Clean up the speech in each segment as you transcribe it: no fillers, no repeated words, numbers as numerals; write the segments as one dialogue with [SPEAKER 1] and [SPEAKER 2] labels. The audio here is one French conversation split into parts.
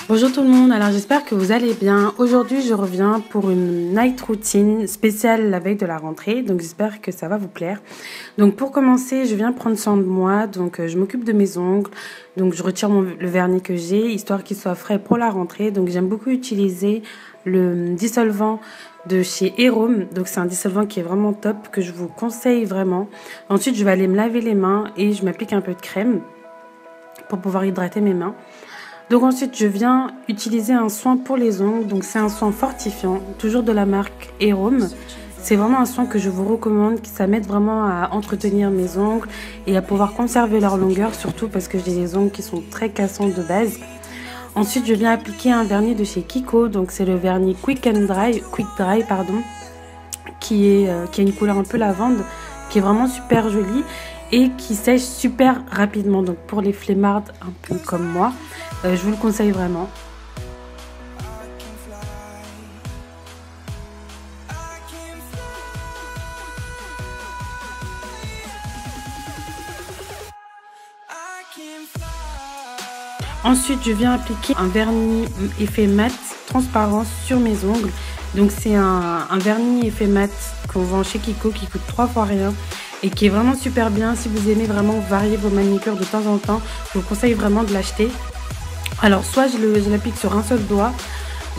[SPEAKER 1] Bonjour tout le monde, alors j'espère que vous allez bien. Aujourd'hui je reviens pour une night routine spéciale la veille de la rentrée, donc j'espère que ça va vous plaire. Donc pour commencer, je viens prendre soin de moi, donc je m'occupe de mes ongles, donc je retire le vernis que j'ai, histoire qu'il soit frais pour la rentrée. Donc j'aime beaucoup utiliser le dissolvant de chez Airome, donc c'est un dissolvant qui est vraiment top, que je vous conseille vraiment. Ensuite je vais aller me laver les mains et je m'applique un peu de crème pour pouvoir hydrater mes mains. Donc ensuite je viens utiliser un soin pour les ongles, donc c'est un soin fortifiant, toujours de la marque Airome. C'est vraiment un soin que je vous recommande, qui ça m'aide vraiment à entretenir mes ongles et à pouvoir conserver leur longueur, surtout parce que j'ai des ongles qui sont très cassants de base. Ensuite je viens appliquer un vernis de chez Kiko, donc c'est le vernis Quick Dry, qui a une couleur un peu lavande, qui est vraiment super joli et qui sèche super rapidement. Donc pour les flemmards un peu comme moi, je vous le conseille vraiment. Ensuite, je viens appliquer un vernis effet mat transparent sur mes ongles. Donc c'est un vernis effet mat qu'on vend chez Kiko qui coûte 3 fois rien et qui est vraiment super bien. Si vous aimez vraiment varier vos manicures de temps en temps, je vous conseille vraiment de l'acheter. Alors soit je l'applique sur un seul doigt,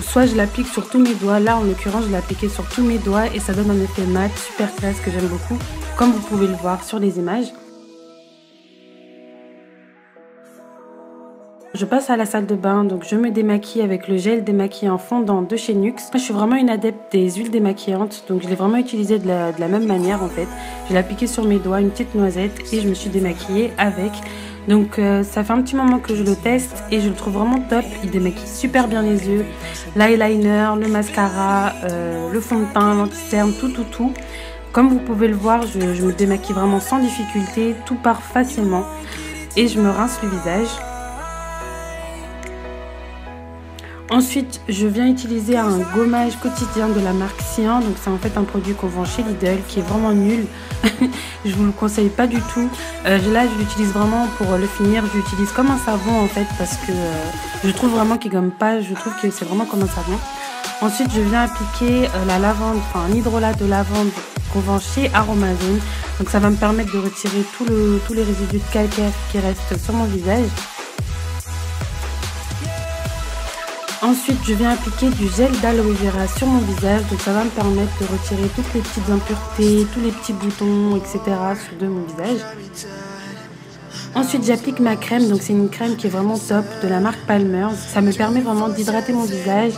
[SPEAKER 1] soit je l'applique sur tous mes doigts. Là en l'occurrence je l'ai appliqué sur tous mes doigts et ça donne un effet mat super classe que j'aime beaucoup, comme vous pouvez le voir sur les images. Je passe à la salle de bain, donc je me démaquille avec le gel démaquillant fondant de chez NYX. Moi, je suis vraiment une adepte des huiles démaquillantes, donc je l'ai vraiment utilisé de la même manière en fait. Je l'ai appliqué sur mes doigts, une petite noisette, et je me suis démaquillée avec. Donc ça fait un petit moment que je le teste et je le trouve vraiment top. Il démaquille super bien les yeux, l'eyeliner, le mascara, le fond de teint, l'anti-cerne, tout. Comme vous pouvez le voir, je me démaquille vraiment sans difficulté, tout part facilement et je me rince le visage. Ensuite, je viens utiliser un gommage quotidien de la marque Cyan. Donc c'est en fait un produit qu'on vend chez Lidl qui est vraiment nul. Je vous le conseille pas du tout. Là, je l'utilise vraiment pour le finir. Je l'utilise comme un savon en fait parce que je trouve vraiment qu'il gomme pas. Je trouve que c'est vraiment comme un savon. Ensuite, je viens appliquer la lavande, enfin un hydrolat de lavande qu'on vend chez Aromazone. Donc ça va me permettre de retirer tous les résidus de calcaire qui restent sur mon visage. Ensuite, je viens appliquer du gel d'aloe vera sur mon visage. Donc ça va me permettre de retirer toutes les petites impuretés, tous les petits boutons, etc. de mon visage. Ensuite, j'applique ma crème. Donc c'est une crème qui est vraiment top de la marque Palmer's. Ça me permet vraiment d'hydrater mon visage.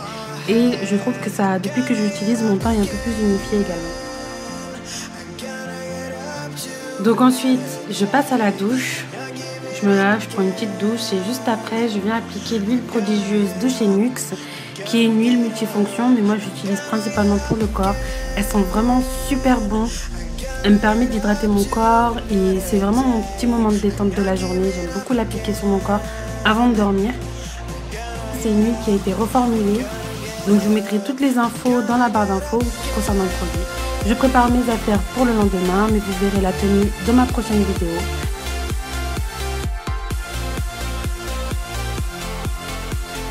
[SPEAKER 1] Et je trouve que ça, depuis que je l'utilise, mon teint est un peu plus unifié également. Donc ensuite, je passe à la douche. Je me lave, je prends une petite douche et juste après, je viens appliquer l'huile prodigieuse de chez NYX, qui est une huile multifonction, mais moi j'utilise principalement pour le corps. Elles sont vraiment super bonnes. Elle me permet d'hydrater mon corps et c'est vraiment mon petit moment de détente de la journée. J'aime beaucoup l'appliquer sur mon corps avant de dormir. C'est une huile qui a été reformulée, donc je vous mettrai toutes les infos dans la barre d'infos concernant le produit. Je prépare mes affaires pour le lendemain, mais vous verrez la tenue dans ma prochaine vidéo.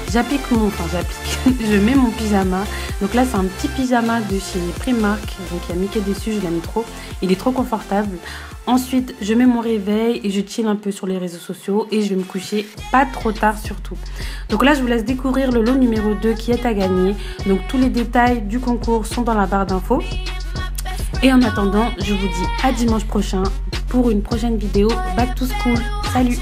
[SPEAKER 1] Je mets mon pyjama. Donc là c'est un petit pyjama de chez Primark, donc il y a Mickey dessus, je l'aime trop, il est trop confortable. Ensuite je mets mon réveil et je chill un peu sur les réseaux sociaux et je vais me coucher pas trop tard surtout. Donc là je vous laisse découvrir le lot numéro 2 qui est à gagner. Donc tous les détails du concours sont dans la barre d'infos. Et en attendant, je vous dis à dimanche prochain pour une prochaine vidéo Back to School. Salut!